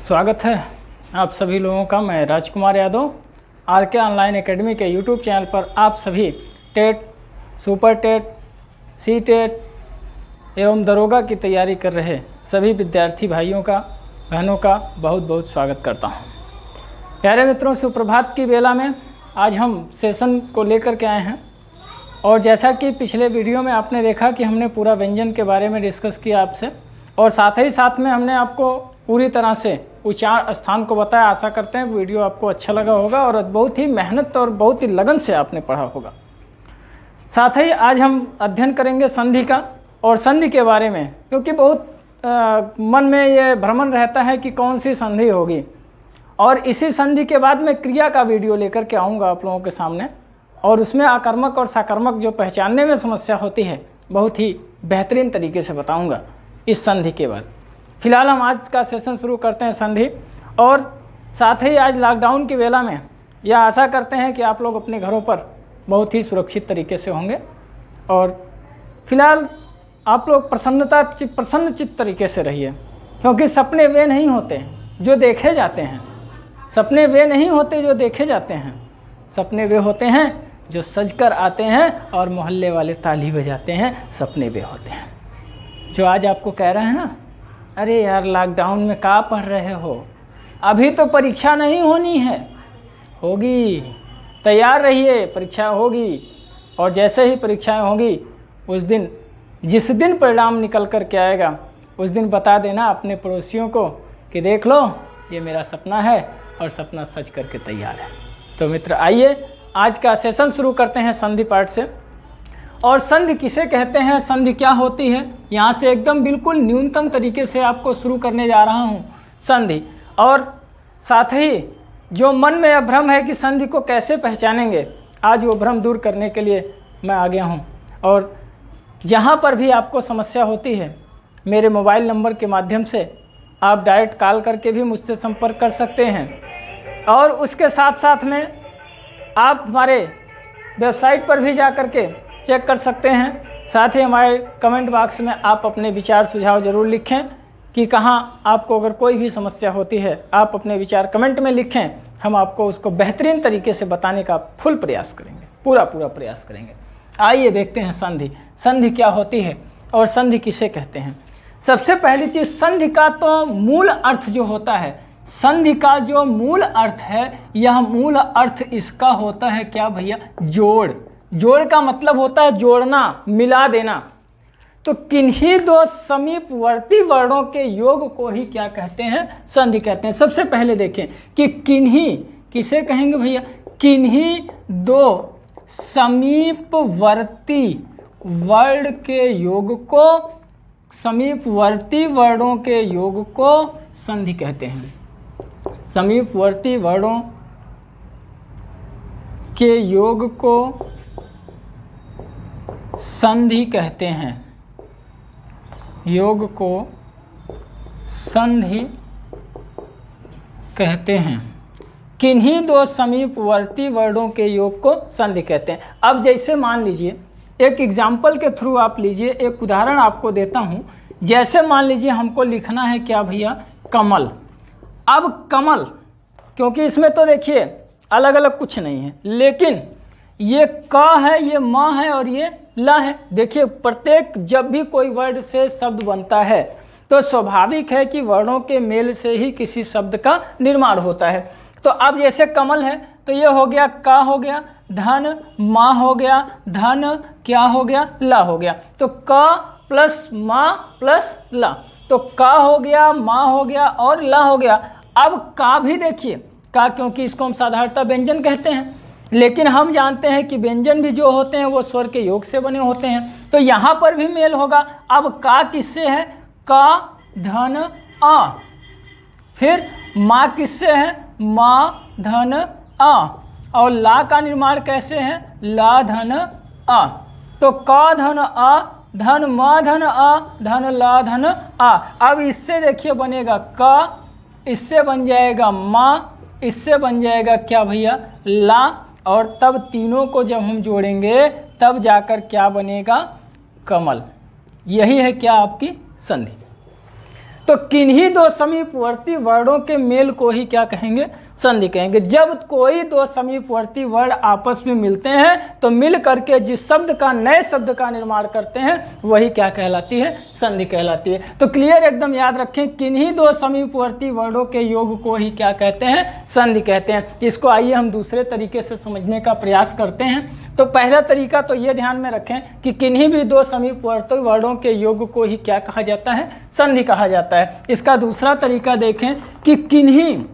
स्वागत है आप सभी लोगों का। मैं Rajkumar Yadav RK online academy के यूट्यूब चैनल पर आप सभी TET, super TET, C TET एवं दरोगा की तैयारी कर रहे सभी विद्यार्थी भाइयों का, बहनों का बहुत बहुत स्वागत करता हूं। प्यारे मित्रों, सुप्रभात की बेला में आज हम सेशन को लेकर के आए हैं और जैसा कि पिछले वीडियो में आपने देखा कि हमने पूरा व्यंजन के बारे में डिस्कस किया आपसे और साथ ही साथ में हमने आपको पूरी तरह से उच्चारण स्थान को बताया। आशा करते हैं वीडियो आपको अच्छा लगा होगा और बहुत ही मेहनत और बहुत ही लगन से आपने पढ़ा होगा। साथ ही आज हम अध्ययन करेंगे संधि का और संधि के बारे में, क्योंकि बहुत मन में ये भ्रमण रहता है कि कौन सी संधि होगी। और इसी संधि के बाद मैं क्रिया का वीडियो लेकर के आऊँगा आप लोगों के सामने और उसमें आकर्मक और साकर्मक जो पहचानने में समस्या होती है बहुत ही बेहतरीन तरीके से बताऊँगा इस संधि के बाद। फिलहाल हम आज का सेशन शुरू करते हैं संधि। और साथ ही आज लॉकडाउन की वेला में यह आशा करते हैं कि आप लोग अपने घरों पर बहुत ही सुरक्षित तरीके से होंगे और फिलहाल आप लोग प्रसन्न चित्त तरीके से रहिए, क्योंकि सपने वे नहीं होते जो देखे जाते हैं। सपने वे नहीं होते जो देखे जाते हैं, सपने वे होते हैं जो सजकर आते हैं और मोहल्ले वाले ताली बजाते हैं। सपने वे होते हैं जो आज आपको कह रहे हैं ना, अरे यार लॉकडाउन में क्या पढ़ रहे हो, अभी तो परीक्षा नहीं होनी है, होगी, तैयार रहिए, परीक्षा होगी। और जैसे ही परीक्षाएं होंगी उस दिन, जिस दिन परिणाम निकल कर के आएगा उस दिन बता देना अपने पड़ोसियों को कि देख लो ये मेरा सपना है और सपना सच करके तैयार है। तो मित्र आइए आज का सेशन शुरू करते हैं संधि पार्ट से। और संधि किसे कहते हैं, संधि क्या होती है, यहाँ से एकदम बिल्कुल न्यूनतम तरीके से आपको शुरू करने जा रहा हूँ संधि। और साथ ही जो मन में यह भ्रम है कि संधि को कैसे पहचानेंगे, आज वो भ्रम दूर करने के लिए मैं आ गया हूँ। और जहाँ पर भी आपको समस्या होती है मेरे मोबाइल नंबर के माध्यम से आप डायरेक्ट कॉल करके भी मुझसे संपर्क कर सकते हैं। और उसके साथ साथ में आप हमारे वेबसाइट पर भी जा कर के चेक कर सकते हैं। साथ ही हमारे कमेंट बॉक्स में आप अपने विचार सुझाव ज़रूर लिखें कि कहाँ आपको अगर कोई भी समस्या होती है आप अपने विचार कमेंट में लिखें, हम आपको उसको बेहतरीन तरीके से बताने का फुल प्रयास करेंगे, पूरा प्रयास करेंगे। आइए देखते हैं संधि। संधि क्या होती है और संधि किसे कहते हैं। सबसे पहली चीज़, संधि का तो मूल अर्थ जो होता है, संधि का जो मूल अर्थ है, यह मूल अर्थ इसका होता है क्या भैया, जोड़। जोड़ का मतलब होता है जोड़ना, मिला देना। तो किन्हीं दो समीपवर्ती वर्णों के योग को ही क्या कहते हैं, संधि कहते हैं। सबसे पहले देखें कि किन्हीं किसे कहेंगे भैया, किन्हीं दो समीपवर्ती वर्ण के योग को, समीपवर्ती वर्णों के योग को संधि कहते हैं। समीपवर्ती वर्णों के योग को संधि कहते हैं, योग को संधि कहते हैं। किन्हीं दो समीपवर्ती वर्णों के योग को संधि कहते हैं। अब जैसे मान लीजिए एक एग्जाम्पल के थ्रू आप लीजिए, एक उदाहरण आपको देता हूं। जैसे मान लीजिए हमको लिखना है क्या भैया, कमल। अब कमल, क्योंकि इसमें तो देखिए अलग अलग कुछ नहीं है, लेकिन ये क है, ये म है और ये ल है। देखिए प्रत्येक जब भी कोई वर्ड से शब्द बनता है तो स्वाभाविक है कि वर्णों के मेल से ही किसी शब्द का निर्माण होता है। तो अब जैसे कमल है तो ये हो गया क हो गया, धन मा हो गया, धन क्या हो गया, ला हो गया। तो क प्लस मा प्लस ला, तो क हो गया, मा हो गया और ला हो गया। अब का भी देखिए, का क्योंकि इसको हम साधारणतः व्यंजन कहते हैं, लेकिन हम जानते हैं कि व्यंजन भी जो होते हैं वो स्वर के योग से बने होते हैं। तो यहाँ पर भी मेल होगा। अब का किससे है, का धन आ। फिर मा किससे है, मा धन आ। और ला का निर्माण कैसे है, ला धन आ। तो का धन आ, धन मा धन आ, धन ला धन आ। अब इससे देखिए बनेगा का, इससे बन जाएगा मा, इससे बन जाएगा क्या भैया, ला। और तब तीनों को जब हम जोड़ेंगे तब जाकर क्या बनेगा, कमल। यही है क्या आपकी संधि। तो किन्हीं दो समीपवर्ती वर्णों के मेल को ही क्या कहेंगे, संधि कहेंगे। जब कोई दो समीपवर्ती वर्ण आपस में मिलते हैं तो मिल करके जिस शब्द का, नए शब्द का निर्माण करते हैं वही क्या कहलाती है, संधि कहलाती है। तो क्लियर एकदम याद रखें, किन्हीं दो समीपवर्ती वर्णों के योग को ही क्या कहते हैं, संधि कहते हैं। इसको आइए हम दूसरे तरीके से समझने का प्रयास करते हैं। तो पहला तरीका तो ये ध्यान में रखें कि किन्हीं भी दो समीपवर्ती वर्णों के योग को ही क्या कहा जाता है, संधि कहा जाता है। इसका दूसरा तरीका देखें कि किन्हीं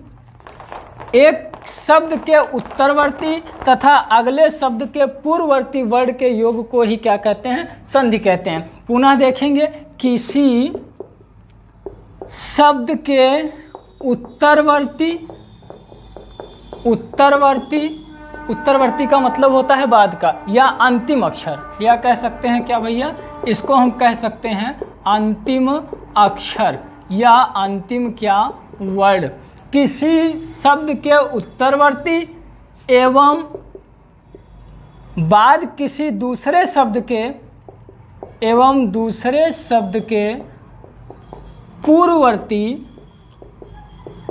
एक शब्द के उत्तरवर्ती तथा अगले शब्द के पूर्ववर्ती वर्ण के योग को ही क्या कहते हैं, संधि कहते हैं। पुनः देखेंगे, किसी शब्द के उत्तरवर्ती का मतलब होता है बाद का या अंतिम अक्षर, या कह सकते हैं क्या भैया, इसको हम कह सकते हैं अंतिम अक्षर या अंतिम क्या वर्ण। किसी शब्द के उत्तरवर्ती एवं बाद किसी दूसरे शब्द के एवं दूसरे शब्द के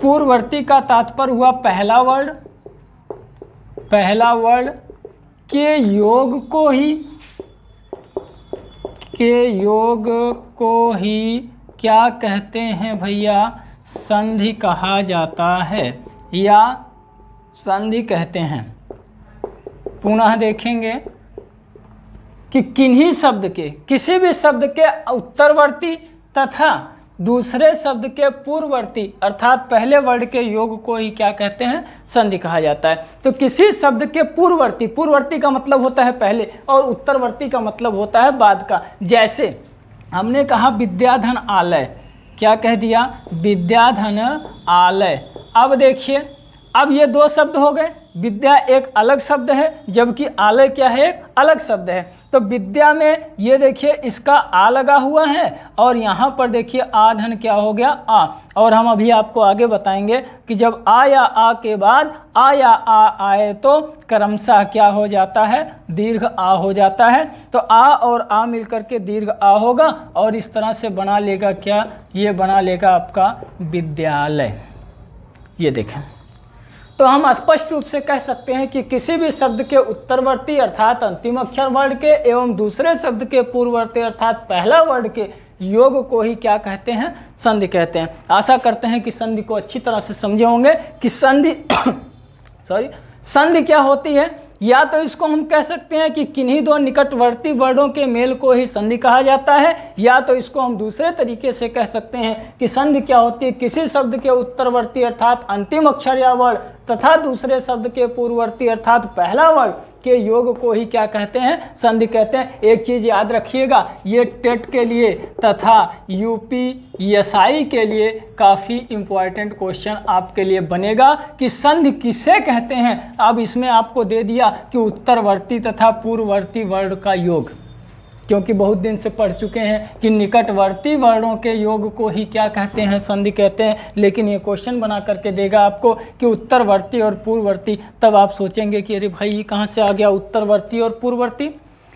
पूर्ववर्ती का तात्पर्य हुआ पहला वर्ण के योग को ही क्या कहते हैं भैया, संधि कहा जाता है या संधि कहते हैं। पुनः देखेंगे कि किन्हीं शब्द के, किसी भी शब्द के उत्तरवर्ती तथा दूसरे शब्द के पूर्ववर्ती अर्थात पहले वर्ण के योग को ही क्या कहते हैं, संधि कहा जाता है। तो किसी शब्द के पूर्ववर्ती का मतलब होता है पहले और उत्तरवर्ती का मतलब होता है बाद का। जैसे हमने कहा विद्याधन आलय, क्या कह दिया, विद्याधन आलय। अब देखिए, अब ये दो शब्द हो गए, विद्या एक अलग शब्द है जबकि आलय क्या है, एक अलग शब्द है। तो विद्या में ये देखिए इसका आ लगा हुआ है और यहाँ पर देखिए आधन क्या हो गया, आ। और हम अभी आपको आगे बताएंगे कि जब आ या आ के बाद आ या आ आए तो क्रमशः क्या हो जाता है, दीर्घ आ हो जाता है। तो आ और आ मिलकर के दीर्घ आ होगा और इस तरह से बना लेगा क्या, ये बना लेगा आपका विद्यालय। ये देखें, तो हम स्पष्ट रूप से कह सकते हैं कि किसी भी शब्द के उत्तरवर्ती अर्थात अंतिम अक्षर वर्ण के एवं दूसरे शब्द के पूर्ववर्ती अर्थात पहला वर्ण के योग को ही क्या कहते हैं, संधि कहते हैं। आशा करते हैं कि संधि को अच्छी तरह से समझे होंगे कि संधि संधि क्या होती है। या तो इसको हम कह सकते हैं कि किन्हीं दो निकटवर्ती वर्णों के मेल को ही संधि कहा जाता है, या तो इसको हम दूसरे तरीके से कह सकते हैं कि संधि क्या होती है, किसी शब्द के उत्तरवर्ती अर्थात अंतिम अक्षर या वर्ण तथा दूसरे शब्द के पूर्ववर्ती अर्थात पहला वर्ण के योग को ही क्या कहते हैं, संधि कहते हैं। एक चीज़ याद रखिएगा, ये टेट के लिए तथा यूपीएसआई के लिए काफ़ी इम्पॉर्टेंट क्वेश्चन आपके लिए बनेगा कि संधि किसे कहते हैं। अब इसमें आपको दे दिया कि उत्तरवर्ती तथा पूर्ववर्ती वर्ण का योग, क्योंकि बहुत दिन से पढ़ चुके हैं कि निकटवर्ती वर्णों के योग को ही क्या कहते हैं, संधि कहते हैं। लेकिन ये क्वेश्चन बना करके देगा आपको कि उत्तरवर्ती और पूर्ववर्ती, तब आप सोचेंगे कि अरे भाई ये कहाँ से आ गया उत्तरवर्ती और पूर्ववर्ती,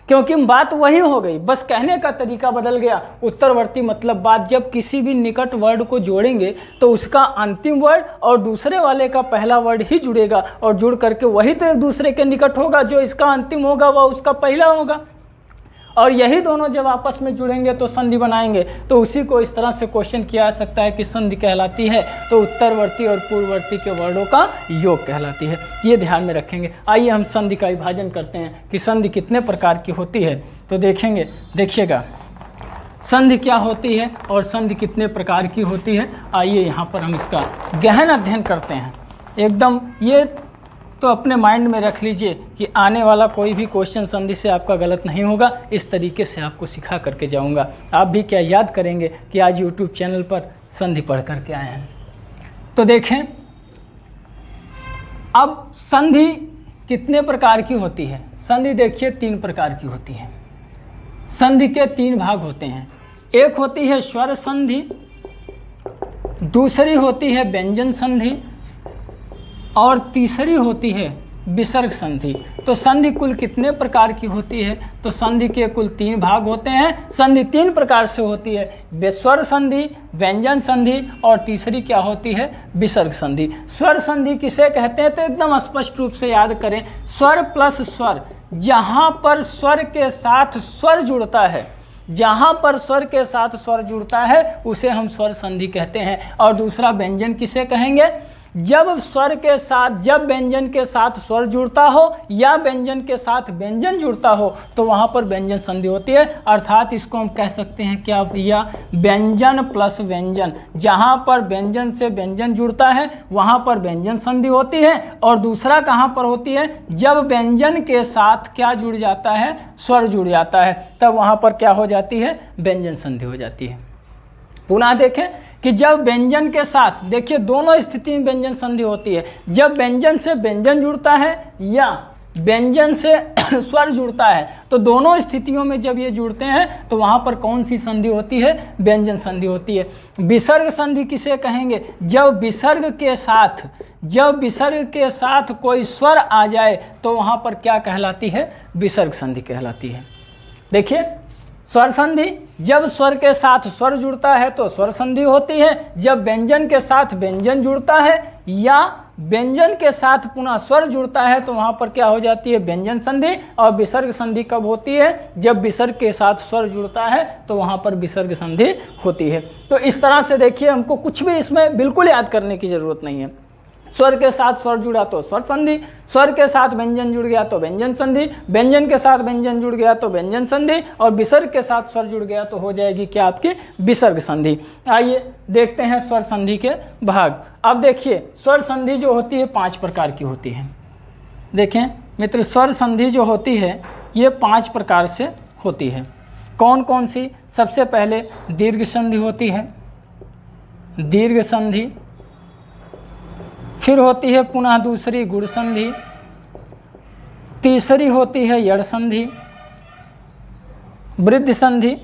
क्योंकि बात वही हो गई, बस कहने का तरीका बदल गया। उत्तरवर्ती मतलब बात, जब किसी भी निकट वर्ड को जोड़ेंगे तो उसका अंतिम वर्ड और दूसरे वाले का पहला वर्ड ही जुड़ेगा और जुड़ करके वही तो एक दूसरे के निकट होगा। जो इसका अंतिम होगा वह उसका पहला होगा और यही दोनों जब आपस में जुड़ेंगे तो संधि बनाएंगे। तो उसी को इस तरह से क्वेश्चन किया जा सकता है कि संधि कहलाती है तो उत्तरवर्ती और पूर्ववर्ती के वर्णों का योग कहलाती है। ये ध्यान में रखेंगे। आइए हम संधि का विभाजन करते हैं कि संधि कितने प्रकार की होती है। तो देखेंगे, देखिएगा संधि क्या होती है और संधि कितने प्रकार की होती है। आइए यहाँ पर हम इसका गहन अध्ययन करते हैं। एकदम ये तो अपने माइंड में रख लीजिए कि आने वाला कोई भी क्वेश्चन संधि से आपका गलत नहीं होगा। इस तरीके से आपको सिखा करके जाऊंगा। आप भी क्या याद करेंगे कि आज YouTube चैनल पर संधि पढ़ करके आए हैं। तो देखें, अब संधि कितने प्रकार की होती है। संधि देखिए 3 प्रकार की होती है। संधि के 3 भाग होते हैं। एक होती है स्वर संधि, दूसरी होती है व्यंजन संधि और तीसरी होती है विसर्ग संधि। तो संधि कुल कितने प्रकार की होती है? तो संधि के कुल 3 भाग होते हैं। संधि 3 प्रकार से होती है, स्वर संधि, व्यंजन संधि और तीसरी क्या होती है? विसर्ग संधि। स्वर संधि किसे कहते हैं? तो एकदम स्पष्ट रूप से याद करें, स्वर प्लस स्वर, जहाँ पर स्वर के साथ स्वर जुड़ता है, जहाँ पर स्वर के साथ स्वर जुड़ता है उसे हम स्वर संधि कहते हैं। और दूसरा व्यंजन किसे कहेंगे? जब स्वर के साथ, जब व्यंजन के साथ स्वर जुड़ता हो या व्यंजन के साथ व्यंजन जुड़ता हो तो वहाँ पर व्यंजन संधि होती है। अर्थात इसको हम कह सकते हैं क्या भैया? व्यंजन प्लस व्यंजन। जहाँ पर व्यंजन से व्यंजन जुड़ता है वहाँ पर व्यंजन संधि होती है। और दूसरा कहाँ पर होती है? जब व्यंजन के साथ क्या जुड़ जाता है? स्वर जुड़ जाता है, तब वहाँ पर क्या हो जाती है? व्यंजन संधि हो जाती है। पुनः देखें कि जब व्यंजन के साथ, देखिए दोनों स्थिति में व्यंजन संधि होती है। जब व्यंजन से व्यंजन जुड़ता है या व्यंजन से स्वर जुड़ता है, तो दोनों स्थितियों में जब ये जुड़ते हैं तो वहाँ पर कौन सी संधि होती है? व्यंजन संधि होती है। विसर्ग संधि किसे कहेंगे? जब विसर्ग के साथ कोई स्वर आ जाए तो वहाँ पर क्या कहलाती है? विसर्ग संधि कहलाती है। देखिए स्वर संधि, जब स्वर के साथ स्वर जुड़ता है तो स्वर संधि होती है। जब व्यंजन के साथ व्यंजन जुड़ता है या व्यंजन के साथ पुनः स्वर जुड़ता है तो वहाँ पर क्या हो जाती है? व्यंजन संधि। और विसर्ग संधि कब होती है? जब विसर्ग के साथ स्वर जुड़ता है तो वहाँ पर विसर्ग संधि होती है। तो इस तरह से देखिए, हमको कुछ भी इसमें बिल्कुल याद करने की जरूरत नहीं है। स्वर के साथ स्वर जुड़ा तो स्वर संधि, स्वर के साथ व्यंजन जुड़ गया तो व्यंजन संधि, व्यंजन के साथ व्यंजन जुड़ गया तो व्यंजन संधि, और विसर्ग के साथ स्वर जुड़ गया तो हो जाएगी क्या? आपकी विसर्ग संधि। आइए देखते हैं स्वर संधि के भाग। अब देखिए स्वर संधि जो होती है 5 प्रकार की होती है। देखें मित्र, स्वर संधि जो होती है ये 5 प्रकार से होती है। कौन कौन सी? सबसे पहले दीर्घ संधि होती है, दीर्घ संधि। फिर होती है पुनः दूसरी गुण संधि, तीसरी होती है यड़ संधि, वृद्धि संधि,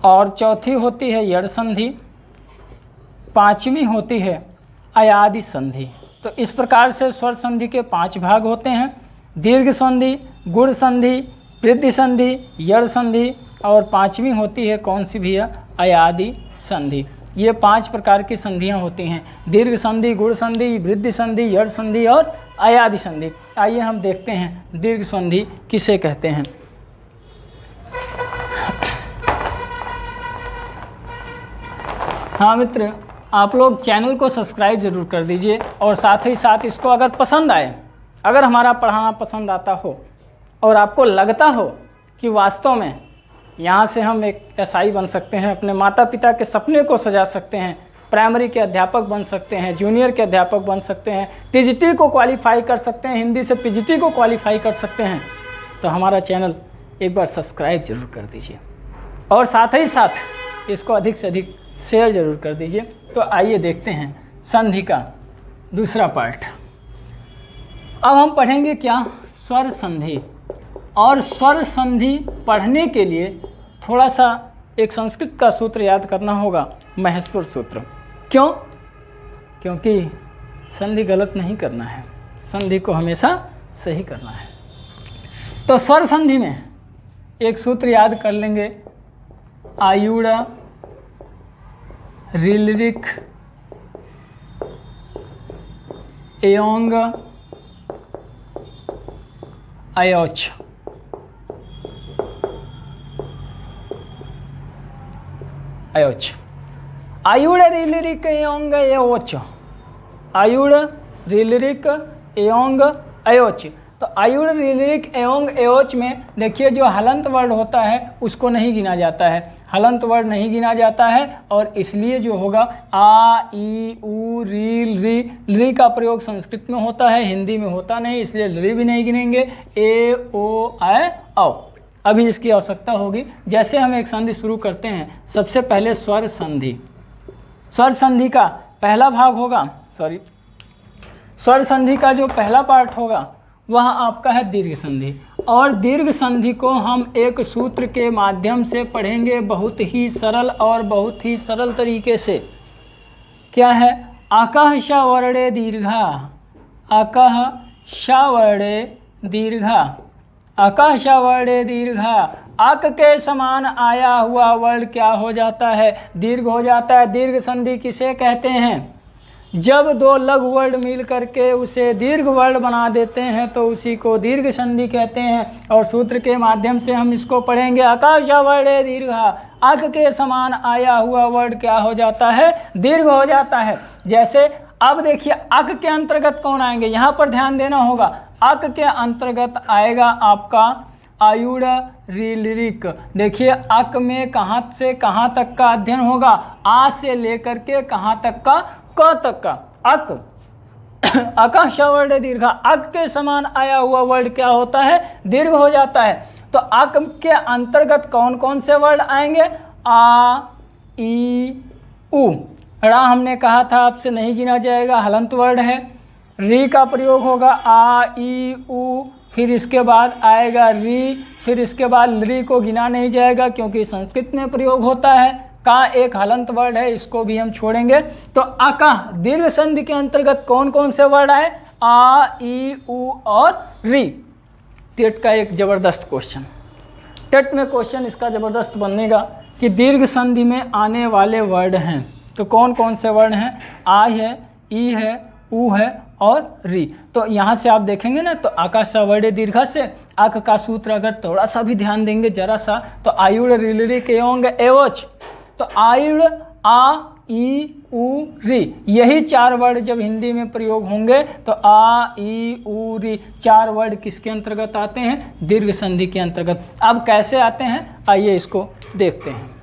और चौथी होती है यड़ संधि, 5वीं होती है अयादि संधि। तो इस प्रकार से स्वर संधि के 5 भाग होते हैं, दीर्घ संधि, गुण संधि, वृद्धि संधि, यड़ संधि, और 5वीं होती है कौन सी भैया? अयादि संधि। ये 5 प्रकार की संधियां होती हैं, दीर्घ संधि, गुण संधि, वृद्धि संधि, यड़ संधि और अयादि संधि। आइए हम देखते हैं दीर्घ संधि किसे कहते हैं। हाँ मित्र, आप लोग चैनल को सब्सक्राइब जरूर कर दीजिए और साथ ही साथ इसको अगर पसंद आए, अगर हमारा पढ़ाना पसंद आता हो और आपको लगता हो कि वास्तव में यहाँ से हम एक एसआई बन सकते हैं, अपने माता पिता के सपने को सजा सकते हैं, प्राइमरी के अध्यापक बन सकते हैं, जूनियर के अध्यापक बन सकते हैं, टीजीटी को क्वालिफाई कर सकते हैं, हिंदी से पीजीटी को क्वालिफाई कर सकते हैं, तो हमारा चैनल एक बार सब्सक्राइब जरूर कर दीजिए और साथ ही साथ इसको अधिक से अधिक शेयर जरूर कर दीजिए। तो आइए देखते हैं संधि का दूसरा पार्ट। अब हम पढ़ेंगे क्या? स्वर संधि। और स्वर संधि पढ़ने के लिए थोड़ा सा एक संस्कृत का सूत्र याद करना होगा, महेश्वर सूत्र। क्यों? क्योंकि संधि गलत नहीं करना है, संधि को हमेशा सही करना है। तो स्वर संधि में एक सूत्र याद कर लेंगे, आयुड़ रिलरिक एयोंग अयोच। अयोच, आयुड़ रिलरिक एयोंग एयोच, आयुड़ रिलरिक एयोंग अयोच। तो आयुड़ रिलरिक एयोंग एयोच में देखिए जो हलंत वर्ड होता है उसको नहीं गिना जाता है, हलंत वर्ड नहीं गिना जाता है, और इसलिए जो होगा आ ई उ री री का प्रयोग संस्कृत में होता है, हिंदी में होता नहीं, इसलिए री भी नहीं गिनेंगे। ए ओ ऐ औ। अभी इसकी आवश्यकता होगी। जैसे हम एक संधि शुरू करते हैं, सबसे पहले स्वर संधि। स्वर संधि का पहला भाग होगा, स्वर संधि का जो पहला पार्ट होगा वह आपका है दीर्घ संधि। और दीर्घ संधि को हम एक सूत्र के माध्यम से पढ़ेंगे, बहुत ही सरल और बहुत ही सरल तरीके से। क्या है? आकाश वर्णे दीर्घा अकः शवर्णे दीर्घा, अकः शवर्णे दीर्घा, अक के समान आया हुआ वर्ण क्या हो जाता है? दीर्घ हो जाता है। दीर्घ संधि किसे कहते हैं? जब दो लघु वर्ण मिल करके उसे दीर्घ वर्ण बना देते हैं तो उसी को दीर्घ संधि कहते हैं। और सूत्र के माध्यम से हम इसको पढ़ेंगे। अकः शवर्णे दीर्घा, अक के समान आया हुआ वर्ण क्या हो जाता है? दीर्घ हो जाता है। जैसे अब देखिए अक के अंतर्गत कौन आएंगे, यहाँ पर ध्यान देना होगा। अक के अंतर्गत आएगा आपका आयुड़ ऋलिक। देखिए अक में कहाँ से कहाँ तक का अध्ययन होगा? आ से लेकर के कहाँ तक का? क तक का। अक, अकः शवर्णे दीर्घा, अक के समान आया हुआ वर्ण क्या होता है? दीर्घ हो जाता है। तो अक के अंतर्गत कौन कौन से वर्ण आएंगे? आ, ई, उ। रा हमने कहा था आपसे नहीं गिना जाएगा, हलंत वर्ण है। री का प्रयोग होगा आ, ई, उ, फिर इसके बाद आएगा री, फिर इसके बाद री को गिना नहीं जाएगा क्योंकि संस्कृत में प्रयोग होता है। का एक हलंत वर्ण है, इसको भी हम छोड़ेंगे। तो अका दीर्घ संधि के अंतर्गत कौन कौन से वर्ण आए? आ, ई, उ और री। टेट का एक जबरदस्त क्वेश्चन, टेट में क्वेश्चन इसका जबरदस्त बनेगा कि दीर्घ संधि में आने वाले वर्ण हैं तो कौन कौन से वर्ण हैं? आ है, ई है, उ है और री। तो यहाँ से आप देखेंगे ना, तो अकः शवर्णे दीर्घा से अक का सूत्र अगर थोड़ा सा भी ध्यान देंगे जरा सा, तो आयुड़ ऋलिक एवं एवच। तो आयुड़ आ, ई, उ, री, यही चार वर्ण जब हिंदी में प्रयोग होंगे तो आ, ई, उ, री चार वर्ण किसके अंतर्गत आते हैं? दीर्घ संधि के अंतर्गत। अब कैसे आते हैं आइए इसको देखते हैं।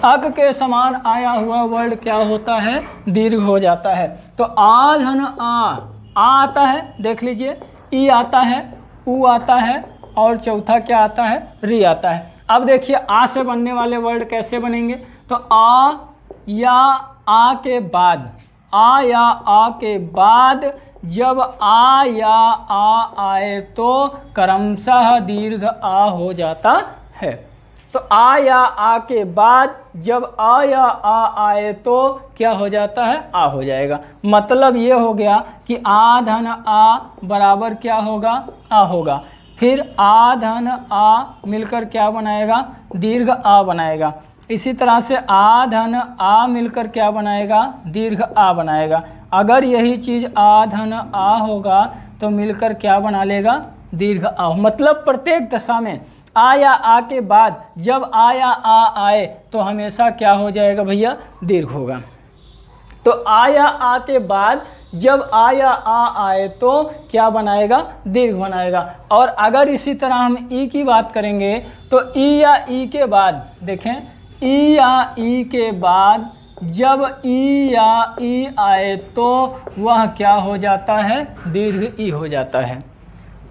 अक के समान आया हुआ वर्ण क्या होता है? दीर्घ हो जाता है। तो आ धन आ आता है, देख लीजिए, ई आता है, उ आता है और चौथा क्या आता है? री आता है। अब देखिए आ से बनने वाले वर्ण कैसे बनेंगे? तो आ या आ के बाद, आ या आ के बाद जब आ या आ आए तो क्रमशः दीर्घ आ हो जाता है। तो आ या आ के बाद जब आ या आ आए तो क्या हो जाता है? आ हो जाएगा। मतलब ये हो गया कि आ धन आ बराबर क्या होगा? आ होगा। फिर आ धन आ मिलकर क्या बनाएगा? दीर्घ आ बनाएगा। इसी तरह से आ धन आ मिलकर क्या बनाएगा? दीर्घ आ बनाएगा। अगर यही चीज़ आ धन आ होगा तो मिलकर क्या बना लेगा? दीर्घ आ। मतलब प्रत्येक दशा में आ या आ के बाद जब आ या आ आए तो हमेशा क्या हो जाएगा भैया? दीर्घ होगा। तो आ या आ के बाद जब आ या आ आए तो क्या बनाएगा? दीर्घ बनाएगा। और अगर इसी तरह हम ई की बात करेंगे तो ई या ई के बाद देखें, ई या ई के बाद जब ई या ई आए तो वह क्या हो जाता है? दीर्घ ई हो जाता है।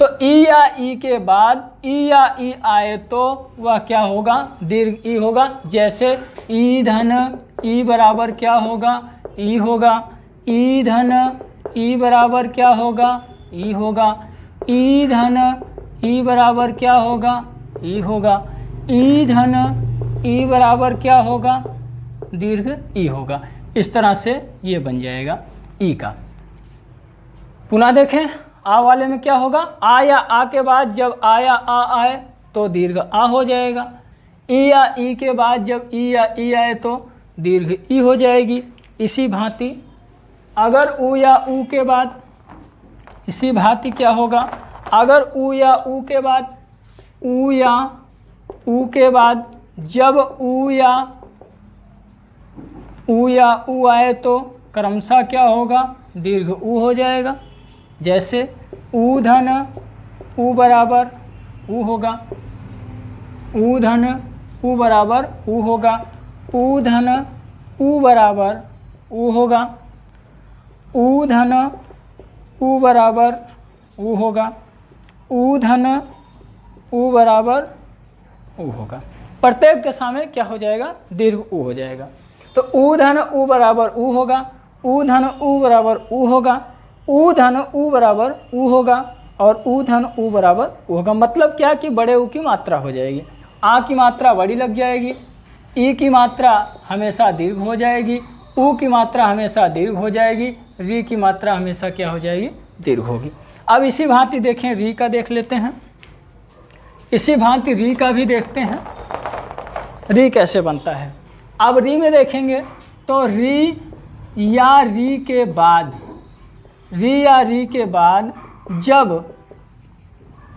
तो ई या ई के बाद ई या ई आए तो वह क्या होगा? दीर्घ ई होगा। जैसे ई धन ई बराबर क्या होगा? ई होगा। ई धन ई बराबर क्या होगा? ई होगा। ई धन ई बराबर क्या होगा? ई होगा। ई धन ई बराबर क्या होगा? दीर्घ ई होगा। इस तरह से ये बन जाएगा ई का। पुनः देखें, आ वाले में क्या होगा? आ या आ के बाद जब आ या आ आए तो दीर्घ आ हो जाएगा। ई या ई के बाद जब ई या ई आए तो दीर्घ ई हो जाएगी। इसी भांति अगर उ या उ के बाद, इसी भांति क्या होगा? अगर उ या उ के बाद, उ या उ के बाद जब उ या उ आए तो क्रमशः क्या होगा? दीर्घ उ हो जाएगा। जैसे उ धन उ बराबर उ होगा। उ धन उ बराबर उ होगा। उ धन उ बराबर उ होगा। उ धन उ बराबर उ होगा। उ धन उ बराबर उ होगा। प्रत्येक दशा में क्या हो जाएगा? दीर्घ उ हो जाएगा। तो उ धन उ बराबर उ होगा। उ धन उ बराबर उ होगा। उ धन उ बराबर उ होगा और उ धन उ बराबर उ होगा। मतलब क्या कि बड़े उ की मात्रा हो जाएगी। आ की मात्रा बड़ी लग जाएगी। ई की मात्रा हमेशा दीर्घ हो जाएगी। ऊ की मात्रा हमेशा दीर्घ हो जाएगी, री की मात्रा हमेशा क्या हो जाएगी, दीर्घ होगी। अब इसी भांति देखें री का देख लेते हैं, इसी भांति री का भी देखते हैं, री कैसे बनता है। अब री में देखेंगे तो री या री के बाद, री या री के बाद जब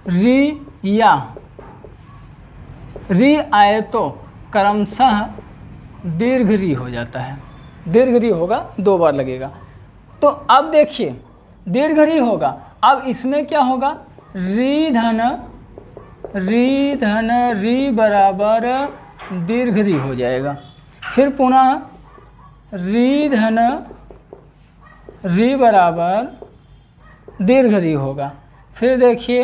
री या री आए तो क्रमशः दीर्घ री हो जाता है। दीर्घ री होगा, 2 बार लगेगा। तो अब देखिए दीर्घ री होगा, अब इसमें क्या होगा, री धन री बराबर दीर्घ री हो जाएगा। फिर पुनः री धन री बराबर दीर्घ री होगा। फिर देखिए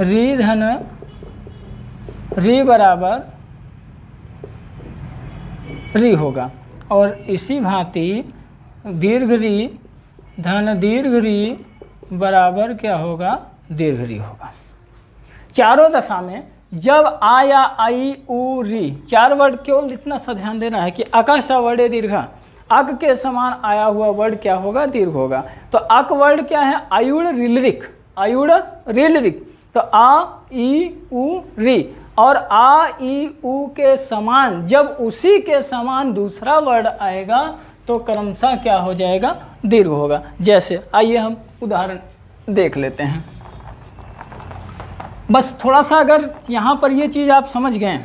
री धन री बराबर री होगा। और इसी भांति दीर्घ री धन दीर्घ री बराबर क्या होगा, दीर्घ री होगा। चारों दशा में जब आ या आई उ री, 4 वर्ड केवल इतना सा ध्यान देना है कि अकश वर्ड दीर्घ, अक के समान आया हुआ वर्ड क्या होगा, दीर्घ होगा। तो अक वर्ड क्या है, आयुड़ रिलरिक, आयुड़ रिलरिक। तो आ ई उ री, और आ ई उ के समान जब उसी के समान दूसरा वर्ड आएगा तो क्रमशः क्या हो जाएगा, दीर्घ होगा। जैसे आइए हम उदाहरण देख लेते हैं। बस थोड़ा सा अगर यहाँ पर ये चीज़ आप समझ गए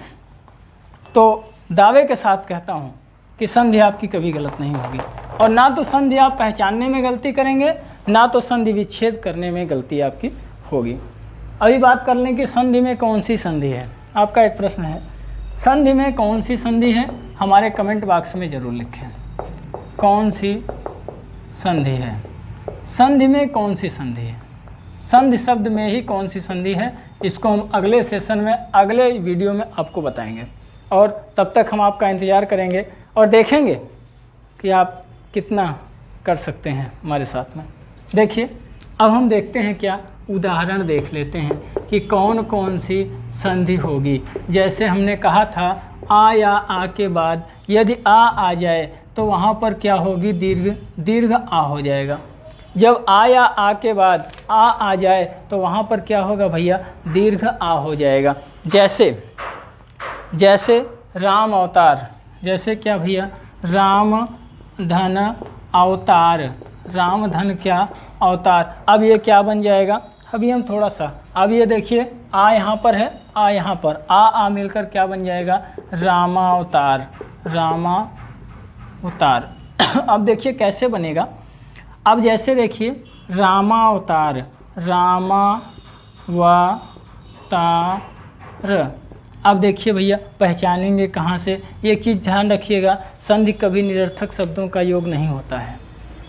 तो दावे के साथ कहता हूँ कि संधि आपकी कभी गलत नहीं होगी, और ना तो संधि आप पहचानने में गलती करेंगे, ना तो संधि विच्छेद करने में गलती आपकी होगी। अभी बात कर लें कि संधि में कौन सी संधि है। आपका एक प्रश्न है, संधि में कौन सी संधि है, हमारे कमेंट बॉक्स में ज़रूर लिखें कौन सी संधि है। संधि में कौन सी संधि है, संधि शब्द में ही कौन सी संधि है, इसको हम अगले सेशन में, अगले वीडियो में आपको बताएंगे। और तब तक हम आपका इंतज़ार करेंगे और देखेंगे कि आप कितना कर सकते हैं हमारे साथ में। देखिए अब हम देखते हैं, क्या उदाहरण देख लेते हैं कि कौन कौन सी संधि होगी। जैसे हमने कहा था आ या आ के बाद यदि आ जाए तो वहाँ पर क्या होगी, दीर्घ आ हो जाएगा। जब आ या आ के बाद आ जाए तो वहाँ पर क्या होगा भैया, दीर्घ आ हो जाएगा। जैसे राम अवतार, जैसे क्या भैया, राम धन अवतार, राम धन क्या अवतार। अब ये क्या बन जाएगा, अभी हम थोड़ा सा, अब ये देखिए आ यहाँ पर है, आ यहाँ पर, आ मिलकर क्या बन जाएगा, रामावतार, रामावतार। अब देखिए कैसे बनेगा। अब जैसे देखिए रामावतार, रामावतार। अब देखिए भैया पहचानेंगे कहाँ से, एक चीज़ ध्यान रखिएगा, संधि कभी निरर्थक शब्दों का योग नहीं होता है।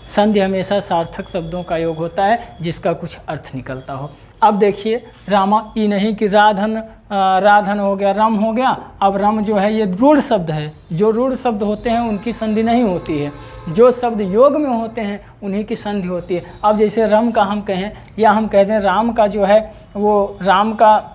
संधि हमेशा सार्थक शब्दों का योग होता है जिसका कुछ अर्थ निकलता हो। अब देखिए रामा, ये नहीं कि राधन हो गया, रम हो गया। अब रम जो है ये रूढ़ शब्द है, जो रूढ़ शब्द होते हैं उनकी संधि नहीं होती है, जो शब्द योग में होते हैं उन्हीं की संधि होती है। अब जैसे रम का हम कहें या हम कहते हैं राम का जो है वो राम का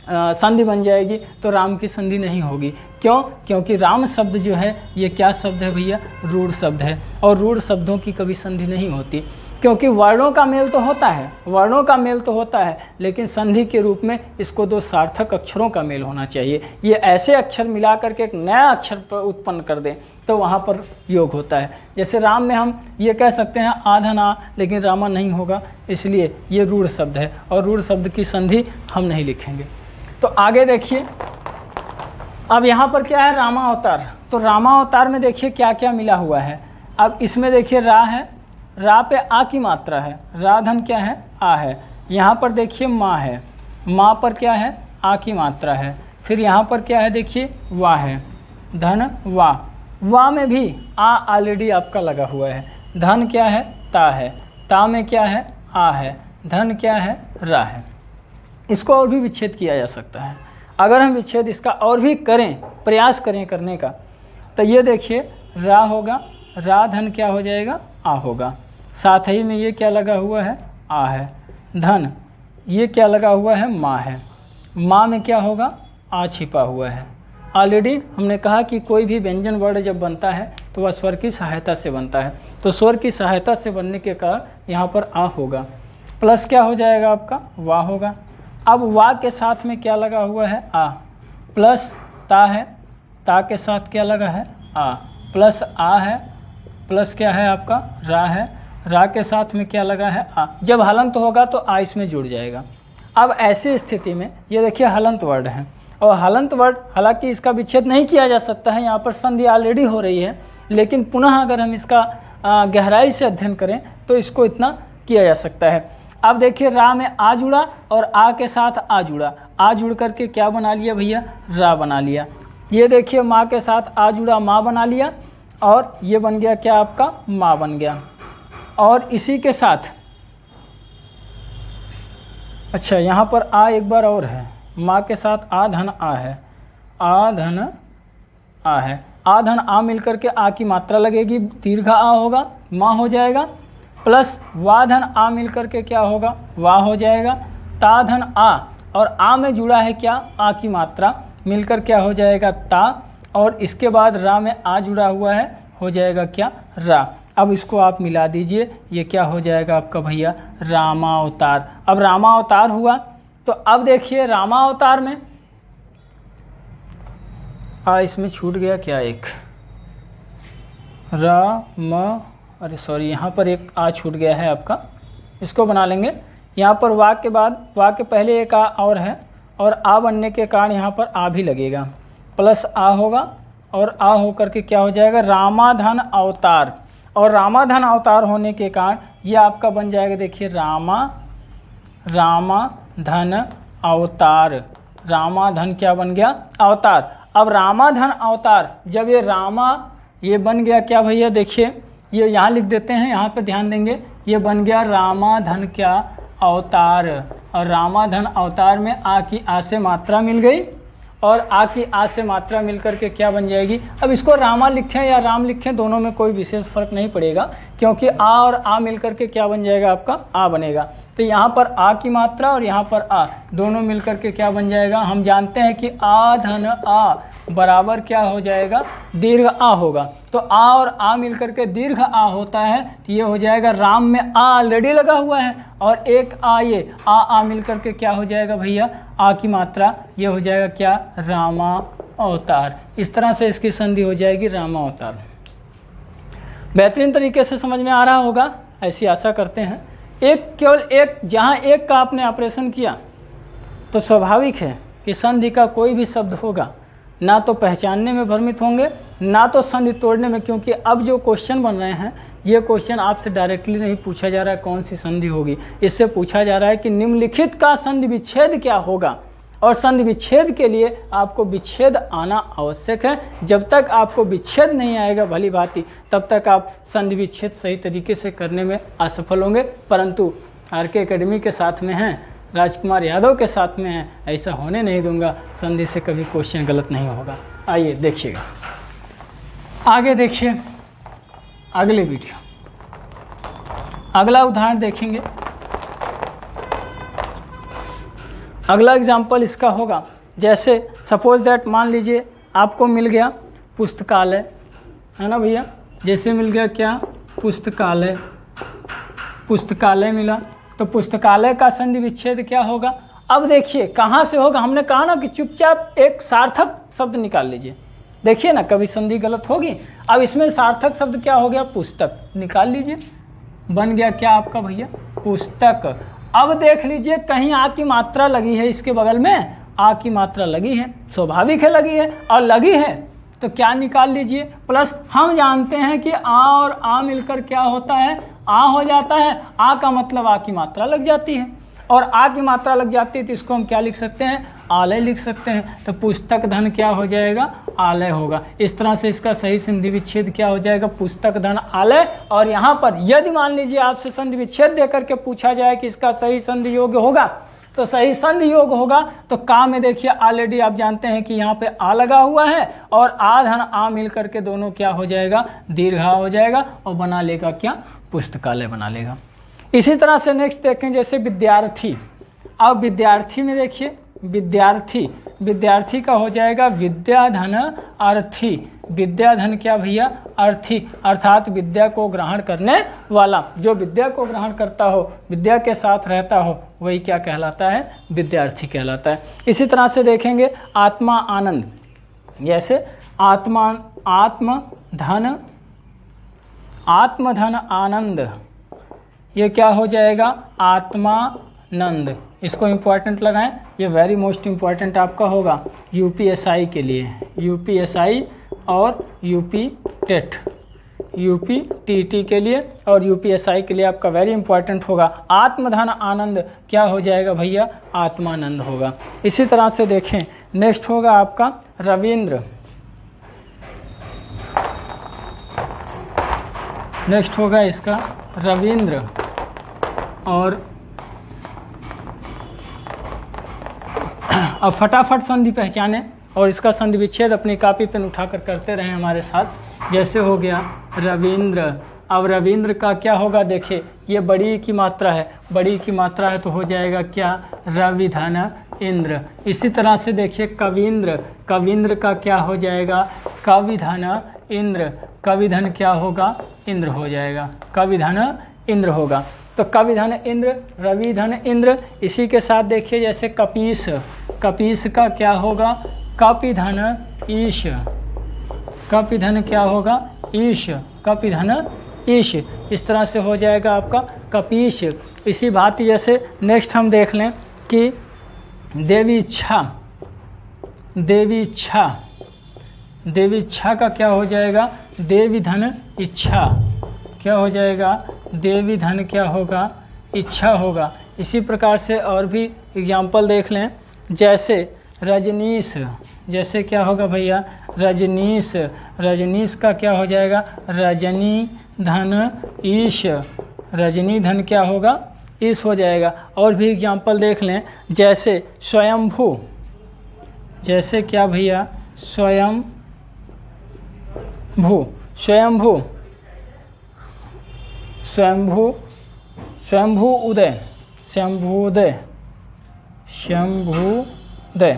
संधि बन जाएगी, तो राम की संधि नहीं होगी। क्यों? क्योंकि राम शब्द जो है ये क्या शब्द है भैया, रूढ़ शब्द है, और रूढ़ शब्दों की कभी संधि नहीं होती। क्योंकि वर्णों का मेल तो होता है, वर्णों का मेल तो होता है, लेकिन संधि के रूप में इसको 2 सार्थक अक्षरों का मेल होना चाहिए। ये ऐसे अक्षर मिला करके एक नया अक्षर उत्पन्न कर दें तो वहाँ पर योग होता है। जैसे राम में हम ये कह सकते हैं आधन आ, लेकिन रामा नहीं होगा, इसलिए ये रूढ़ शब्द है और रूढ़ शब्द की संधि हम नहीं लिखेंगे। तो आगे देखिए, अब यहाँ पर क्या है, रामावतार। तो रामावतार में देखिए क्या क्या मिला हुआ है। अब इसमें देखिए रा है, रा पे आ की मात्रा है, राधन क्या है, आ है। यहाँ पर देखिए माँ है, माँ पर क्या है, आ की मात्रा है। फिर यहाँ पर क्या है, देखिए वाह है, धन वाह, वाह में भी आ ऑलरेडी आपका लगा हुआ है। धन क्या है, ता है, ता में क्या है, आ है, धन क्या है, रा है। इसको और भी विच्छेद किया जा सकता है। अगर हम विच्छेद इसका और भी करें, प्रयास करें करने का, तो ये देखिए रा होगा, रा धन क्या हो जाएगा, आ होगा। साथ ही में ये क्या लगा हुआ है, आ है। धन ये क्या लगा हुआ है, माँ है, माँ में क्या होगा, आ छिपा हुआ है। ऑलरेडी हमने कहा कि कोई भी व्यंजन वर्ण जब बनता है तो वह स्वर की सहायता से बनता है, तो स्वर की सहायता से बनने के कारण यहाँ पर आ होगा, प्लस क्या हो जाएगा आपका वाह होगा। अब वाह के साथ में क्या लगा हुआ है आ, प्लस ता है, ता के साथ क्या लगा है आ, प्लस आ है, प्लस क्या है आपका रा है, रा के साथ में क्या लगा है आ। जब हलंत होगा तो आ इसमें जुड़ जाएगा। अब ऐसी स्थिति में ये देखिए हलंत वर्ड है, और हलंत वर्ड हालांकि इसका विच्छेद नहीं किया जा सकता है, यहाँ पर संधि ऑलरेडी हो रही है, लेकिन पुनः अगर हम इसका गहराई से अध्ययन करें तो इसको इतना किया जा सकता है। अब देखिए रा में आ जुड़ा और आ के साथ आ जुड़ा, आ जुड़ करके क्या बना लिया भैया रा बना लिया। ये देखिए माँ के साथ आ जुड़ा माँ बना लिया, और ये बन गया क्या आपका माँ बन गया। और इसी के साथ अच्छा यहाँ पर आ एक बार और है, माँ के साथ आ धन आ है, आ धन आ है, आ धन आ मिलकर के आ की मात्रा लगेगी, दीर्घ आ होगा माँ हो जाएगा, प्लस वा धन आ मिलकर के क्या होगा वाह हो जाएगा, ता धन आ, और आ में जुड़ा है क्या आ की मात्रा मिलकर क्या हो जाएगा ता, और इसके बाद रा में आ जुड़ा हुआ है हो जाएगा क्या रा। अब इसको आप मिला दीजिए, ये क्या हो जाएगा आपका भैया रामावतार। अब रामावतार हुआ, तो अब देखिए रामावतार में इसमें छूट गया क्या एक अरे सॉरी यहाँ पर एक आ छूट गया है आपका, इसको बना लेंगे। यहाँ पर वाह के बाद वाह के पहले एक आ और है, और आ बनने के कारण यहाँ पर आ भी लगेगा, प्लस आ होगा, और आ होकर के क्या हो जाएगा रामाधन अवतार। और रामाधन अवतार होने के कारण ये आपका बन जाएगा देखिए रामाधन अवतार। रामाधन क्या बन गया अवतार। अब रामाधन अवतार जब ये बन गया क्या भैया देखिए, ये यहाँ लिख देते हैं, यहाँ पे ध्यान देंगे, ये बन गया रामाधन क्या अवतार। और रामाधन अवतार में आ की आ से मात्रा मिल गई, और आ की आ से मात्रा मिलकर के क्या बन जाएगी। अब इसको रामा लिखें या राम लिखें, दोनों में कोई विशेष फर्क नहीं पड़ेगा, क्योंकि आ और आ मिलकर के क्या बन जाएगा आपका आ बनेगा। तो यहाँ पर आ की मात्रा और यहाँ पर आ दोनों मिलकर के क्या बन जाएगा, हम जानते हैं कि आ धन आ बराबर क्या हो जाएगा दीर्घ आ होगा। तो आ और आ मिलकर के दीर्घ आ होता है, तो ये हो जाएगा राम में आ ऑलरेडी लगा हुआ है, और एक आ ये आ मिलकर के क्या हो जाएगा भैया आ की मात्रा, ये हो जाएगा क्या रामा अवतार। इस तरह से इसकी संधि हो जाएगी रामा अवतार। बेहतरीन तरीके से समझ में आ रहा होगा, ऐसी आशा करते हैं। केवल एक जहाँ एक का आपने ऑपरेशन किया तो स्वाभाविक है कि संधि का कोई भी शब्द होगा ना तो पहचानने में भ्रमित होंगे, ना तो संधि तोड़ने में, क्योंकि अब जो क्वेश्चन बन रहे हैं ये क्वेश्चन आपसे डायरेक्टली नहीं पूछा जा रहा है कौन सी संधि होगी, इससे पूछा जा रहा है कि निम्नलिखित का संधि विच्छेद क्या होगा। और संधि विच्छेद के लिए आपको विच्छेद आना आवश्यक है। जब तक आपको विच्छेद नहीं आएगा भली भांति, तब तक आप संधि विच्छेद सही तरीके से करने में असफल होंगे। परंतु आरके एकेडमी के साथ में हैं, राजकुमार यादव के साथ में हैं, ऐसा होने नहीं दूंगा, संधि से कभी क्वेश्चन गलत नहीं होगा। आइए देखिएगा, आगे देखिए अगले वीडियो, अगला उदाहरण देखेंगे। अगला एग्जाम्पल इसका होगा, जैसे सपोज दैट मान लीजिए आपको मिल गया पुस्तकालय, है ना भैया, जैसे मिल गया क्या पुस्तकालय, पुस्तकालय मिला, तो पुस्तकालय का संधि विच्छेद क्या होगा। अब देखिए कहाँ से होगा, हमने कहा ना कि चुपचाप एक सार्थक शब्द निकाल लीजिए, देखिए ना कभी संधि गलत होगी। अब इसमें सार्थक शब्द क्या हो गया पुस्तक, निकाल लीजिए, बन गया क्या आपका भैया पुस्तक। अब देख लीजिए कहीं आ की मात्रा लगी है, इसके बगल में आ की मात्रा लगी है, स्वाभाविक है लगी है, और लगी है तो क्या निकाल लीजिए प्लस। हम जानते हैं कि आ और आ मिलकर क्या होता है आ हो जाता है, आ का मतलब आ की मात्रा लग जाती है, और आ की मात्रा लग जाती है तो इसको हम क्या लिख सकते हैं आलय लिख सकते हैं। तो पुस्तक धन क्या हो जाएगा आलय होगा। इस तरह से इसका सही संधि विच्छेद क्या हो जाएगा पुस्तक धन आलय। और यहाँ पर यदि मान लीजिए आपसे संधि विच्छेद देकर के पूछा जाए कि इसका सही संधि योग होगा, तो सही संधि योग होगा तो का में देखिए ऑलरेडी आप जानते हैं कि यहाँ पे आ लगा हुआ है, और आ धन आ मिल करके दोनों क्या हो जाएगा दीर्घा हो जाएगा, और बना लेगा क्या पुस्तकालय बना लेगा। इसी तरह से नेक्स्ट देखें, जैसे विद्यार्थी। अब विद्यार्थी में देखिए विद्यार्थी, विद्यार्थी का हो जाएगा विद्याधन अर्थी। विद्याधन क्या भैया? अर्थी, अर्थात विद्या को ग्रहण करने वाला। जो विद्या को ग्रहण करता हो, विद्या के साथ रहता हो, वही क्या कहलाता है? विद्यार्थी कहलाता है। इसी तरह से देखेंगे आत्मा आनंद, जैसे आत्मधन आनंद, ये क्या हो जाएगा? आत्मानंद। इसको इम्पॉर्टेंट लगाएं, ये वेरी मोस्ट इम्पॉर्टेंट आपका होगा यूपीएसआई के लिए, यूपीएसआई और यूपी टेट, यूपी टीटी के लिए और यूपीएसआई के लिए आपका वेरी इंपॉर्टेंट होगा। आत्मधन आनंद क्या हो जाएगा भैया? आत्मानंद होगा। इसी तरह से देखें नेक्स्ट होगा आपका रविंद्र, नेक्स्ट होगा इसका रविंद्र। और अब फटाफट संधि पहचाने और इसका संधि विच्छेद अपनी कॉपी पेन उठाकर करते रहें हमारे साथ। जैसे हो गया रविंद्र, अब रविंद्र का क्या होगा? देखिए ये बड़ी की मात्रा है, बड़ी की मात्रा है तो हो जाएगा क्या? रविधन इंद्र। इसी तरह से देखिए कविंद्र, कविंद्र का क्या हो जाएगा? कविधन इंद्र। कविधन क्या होगा? इंद्र हो जाएगा, कविधन इंद्र होगा। तो कविधन इंद्र, रविधन इंद्र। इसी के साथ देखिए जैसे कपीस, कपीस का क्या होगा? कपिधन ईश। कपिधन क्या होगा? ईश, कपिधन ईश। इस तरह से हो जाएगा आपका कपीश। इसी भांति जैसे नेक्स्ट हम देख लें कि देवी इच्छा, देवी इच्छा, देवी इच्छा का क्या हो जाएगा? देवी धन इच्छा। क्या हो जाएगा? देवी धन क्या होगा? इच्छा होगा। इसी प्रकार से और भी एग्जाम्पल देख लें, जैसे रजनीश, जैसे क्या होगा भैया? रजनीश, रजनीश का क्या हो जाएगा? रजनी धन ईश। रजनी धन क्या होगा? ईश हो जाएगा। और भी एग्जाम्पल देख लें, जैसे स्वयंभू, जैसे क्या भैया? स्वयंभू, स्वयंभू, स्वयंभू, स्वयंभू उदय, शंभुदय, शंभुदय।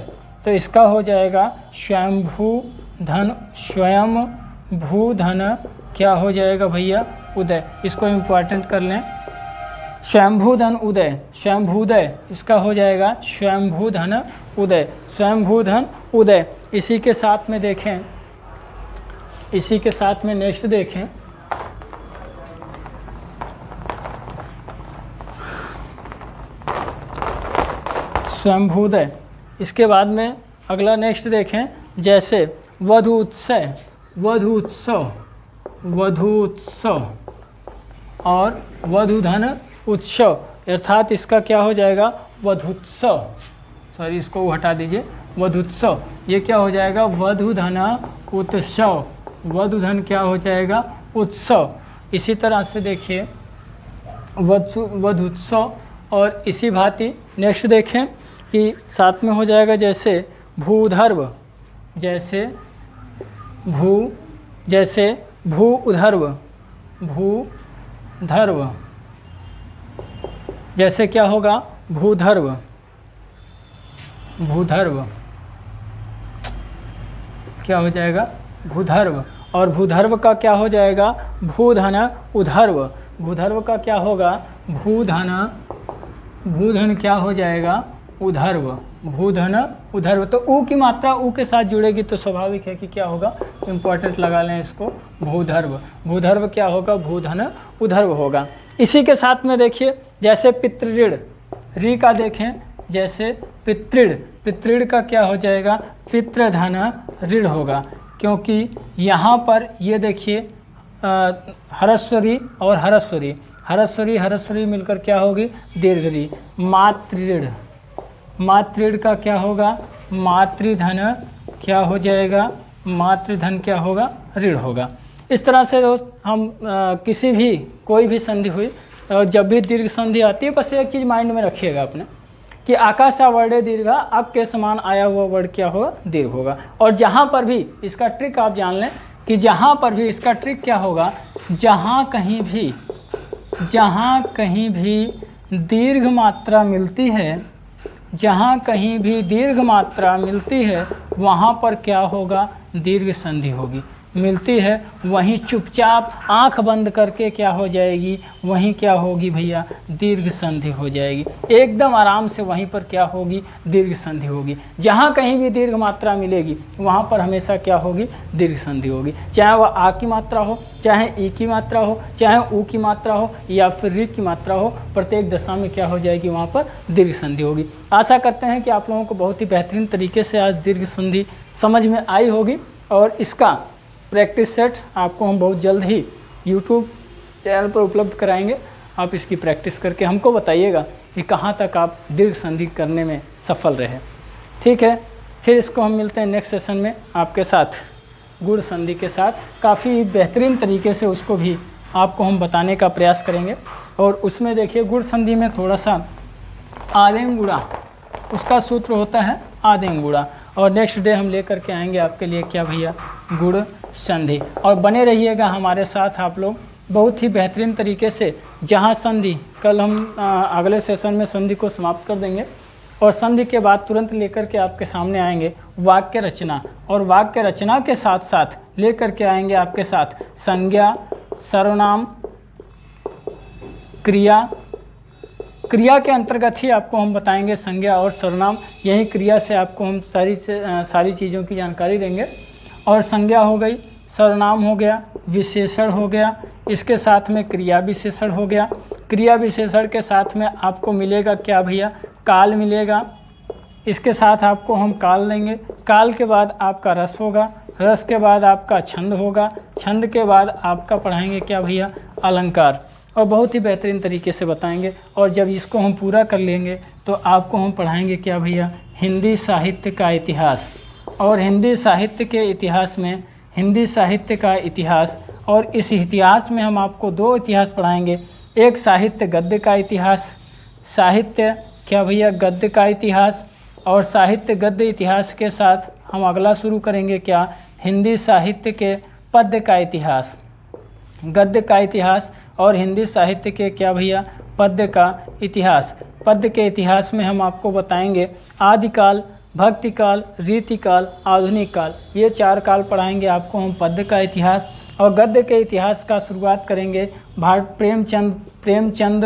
तो इसका हो जाएगा स्वयंभू धन, स्वयं भू धन क्या हो जाएगा भैया? उदय। इसको इम्पोर्टेंट कर लें, स्वयंभू धन उदय, स्वयंभूदय। इसका हो जाएगा स्वयंभू धन उदय, स्वयंभू धन उदय। इसी के साथ में देखें, इसी के साथ में नेक्स्ट देखें स्वयंभूदय। इसके बाद में अगला नेक्स्ट देखें, जैसे वधु उत्सव, वधु उत्सव, वधु उत्सव और वधुधन उत्सव, अर्थात इसका क्या हो जाएगा? वधुत्सव। सॉरी, इसको हटा दीजिए, वधुत्सव। ये क्या हो जाएगा? वधुधन उत्सव। वधुधन क्या हो जाएगा? उत्सव। इसी तरह से देखिए वधुत्सव। और इसी भांति नेक्स्ट देखें कि साथ में हो जाएगा जैसे भूधर्व, जैसे भू, जैसे भू उधर्व, भूधर्व। जैसे क्या होगा? भूधर्व, भूधर्व क्या हो जाएगा? भूधर्व। और भूधर्व का क्या हो जाएगा? भूधन उधर्व। भूधर्व का क्या होगा? भूधन, भूधन क्या हो जाएगा? उधर्व, भूधन उधर्व। तो ऊ की मात्रा ऊ के साथ जुड़ेगी तो स्वाभाविक है कि क्या होगा? इम्पोर्टेंट लगा लें इसको, भूधर्व। भूधर्व क्या होगा? भूधन उधर्व होगा। इसी के साथ में देखिए जैसे पितृऋण, री का देखें, जैसे पितृण, पितृण का क्या हो जाएगा? पितृधन ऋण होगा, क्योंकि यहाँ पर ये देखिए हरस्वरी और हरस्वरी, हरस्वरी हरस्वरी मिलकर क्या होगी? दीर्घरी। मातृऋण, मातृऋण का क्या होगा? मातृधन क्या हो जाएगा? मातृधन क्या होगा? ऋण होगा। इस तरह से दोस्त हम किसी भी कोई भी संधि हुई, जब भी दीर्घ संधि आती है, बस एक चीज़ माइंड में रखिएगा अपने कि आकाशा वर्णे दीर्घा, अक के समान आया हुआ वर्ड क्या होगा? दीर्घ होगा। और जहाँ पर भी इसका ट्रिक आप जान लें कि जहाँ पर भी इसका ट्रिक क्या होगा? जहाँ कहीं भी दीर्घ मात्रा मिलती है जहाँ कहीं भी दीर्घ मात्रा मिलती है वहाँ पर क्या होगा, दीर्घ संधि होगी। मिलती है वहीं चुपचाप आंख बंद करके क्या हो जाएगी, वहीं क्या होगी भैया, दीर्घ संधि हो जाएगी। एकदम आराम से वहीं पर क्या होगी, दीर्घ संधि होगी। जहाँ कहीं भी दीर्घ मात्रा मिलेगी वहाँ पर हमेशा क्या होगी, दीर्घ संधि होगी। चाहे वह आ की मात्रा हो, चाहे ई की मात्रा हो, चाहे ऊ की मात्रा हो या फिर री की मात्रा हो, प्रत्येक दशा में क्या हो जाएगी, वहाँ पर दीर्घ संधि होगी। आशा करते हैं कि आप लोगों को बहुत ही बेहतरीन तरीके से आज दीर्घ संधि समझ में आई होगी और इसका प्रैक्टिस सेट आपको हम बहुत जल्द ही YouTube चैनल पर उपलब्ध कराएंगे। आप इसकी प्रैक्टिस करके हमको बताइएगा कि कहाँ तक आप दीर्घ संधि करने में सफल रहे। ठीक है, फिर इसको हम मिलते हैं नेक्स्ट सेशन में आपके साथ गुण संधि के साथ। काफ़ी बेहतरीन तरीके से उसको भी आपको हम बताने का प्रयास करेंगे। और उसमें देखिए गुण संधि में थोड़ा सा आदेंग गुणा, उसका सूत्र होता है आदेंग गुणा। और नेक्स्ट डे हम लेकर के आएंगे आपके लिए क्या भैया, गुण संधि। और बने रहिएगा हमारे साथ आप लोग बहुत ही बेहतरीन तरीके से। जहाँ संधि, कल हम अगले सेशन में संधि को समाप्त कर देंगे और संधि के बाद तुरंत लेकर के आपके सामने आएंगे वाक्य रचना। और वाक्य रचना के साथ साथ लेकर के आएंगे आपके साथ संज्ञा, सर्वनाम, क्रिया। क्रिया के अंतर्गत ही आपको हम बताएंगे संज्ञा और सर्वनाम। यही क्रिया से आपको हम सारी चीज़ों की जानकारी देंगे। और संज्ञा हो गई, सर्वनाम हो गया, विशेषण हो गया, इसके साथ में क्रिया विशेषण हो गया। क्रिया विशेषण के साथ में आपको मिलेगा क्या भैया, काल मिलेगा। इसके साथ आपको हम काल देंगे। काल के बाद आपका रस होगा, रस के बाद आपका छंद होगा, छंद के बाद आपका पढ़ाएंगे क्या भैया, अलंकार। और बहुत ही बेहतरीन तरीके से बताएंगे। और जब इसको हम पूरा कर लेंगे तो आपको हम पढ़ाएंगे क्या भैया, हिंदी साहित्य का इतिहास। और हिंदी साहित्य के इतिहास में हिंदी साहित्य का इतिहास, और इस इतिहास में हम आपको दो इतिहास पढ़ाएंगे। एक साहित्य गद्य का इतिहास, साहित्य क्या भैया, गद्य का इतिहास। और साहित्य गद्य इतिहास के साथ हम अगला शुरू करेंगे क्या, हिंदी साहित्य के पद्य का इतिहास। गद्य का इतिहास और हिंदी साहित्य के क्या भैया, पद्य का इतिहास। पद्य के इतिहास में हम आपको बताएंगे आदिकाल, भक्तिकाल, रीतिकाल, आधुनिक काल। ये चार काल पढ़ाएंगे आपको हम पद्य का इतिहास। और गद्य के इतिहास का शुरुआत करेंगे प्रेमचंद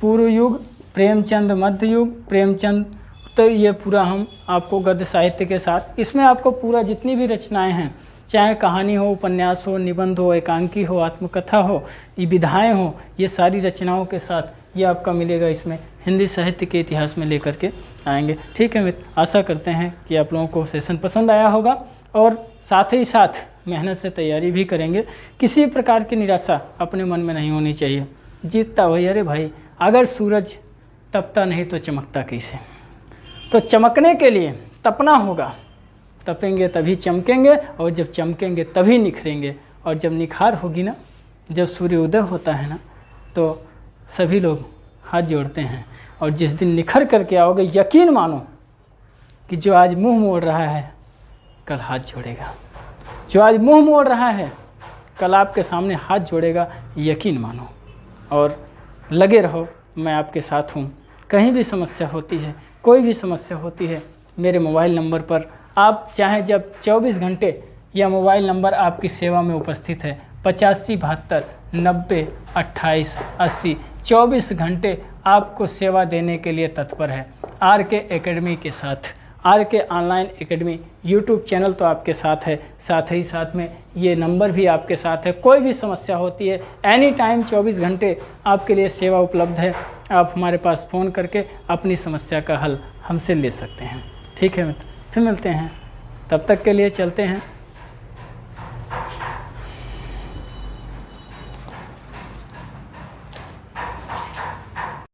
पूर्व युग, प्रेमचंद मध्य युग, प्रेमचंद। तो ये पूरा हम आपको गद्य साहित्य के साथ, इसमें आपको पूरा जितनी भी रचनाएं हैं, चाहे कहानी हो, उपन्यास हो, निबंध हो, एकांकी हो, आत्मकथा हो, ये विधाएँ हो, ये सारी रचनाओं के साथ ये आपका मिलेगा। इसमें हिंदी साहित्य के इतिहास में लेकर के आएंगे। ठीक है मित्र, आशा करते हैं कि आप लोगों को सेशन पसंद आया होगा और साथ ही साथ मेहनत से तैयारी भी करेंगे। किसी प्रकार की निराशा अपने मन में नहीं होनी चाहिए। जीतता वही, अरे भाई अगर सूरज तपता नहीं तो चमकता कैसे। तो चमकने के लिए तपना होगा, तपेंगे तभी चमकेंगे, और जब चमकेंगे तभी निखरेंगे। और जब निखार होगी ना, जब सूर्योदय होता है ना, तो सभी लोग हाथ जोड़ते हैं। और जिस दिन निखर करके आओगे, यकीन मानो कि जो आज मुंह मोड़ रहा है कल हाथ जोड़ेगा। जो आज मुंह मोड़ रहा है कल आपके सामने हाथ जोड़ेगा, यकीन मानो। और लगे रहो, मैं आपके साथ हूँ। कहीं भी समस्या होती है, कोई भी समस्या होती है, मेरे मोबाइल नंबर पर आप चाहे जब 24 घंटे, यह मोबाइल नंबर आपकी सेवा में उपस्थित है। 8572 90 28 80, 24 घंटे आपको सेवा देने के लिए तत्पर है। RK एकेडमी के साथ, RK online academy YouTube channel तो आपके साथ है, साथ ही साथ में ये नंबर भी आपके साथ है। कोई भी समस्या होती है, एनी टाइम 24 घंटे आपके लिए सेवा उपलब्ध है। आप हमारे पास फ़ोन करके अपनी समस्या का हल हमसे ले सकते हैं। ठीक है मित्र, फिर मिलते हैं, तब तक के लिए चलते हैं।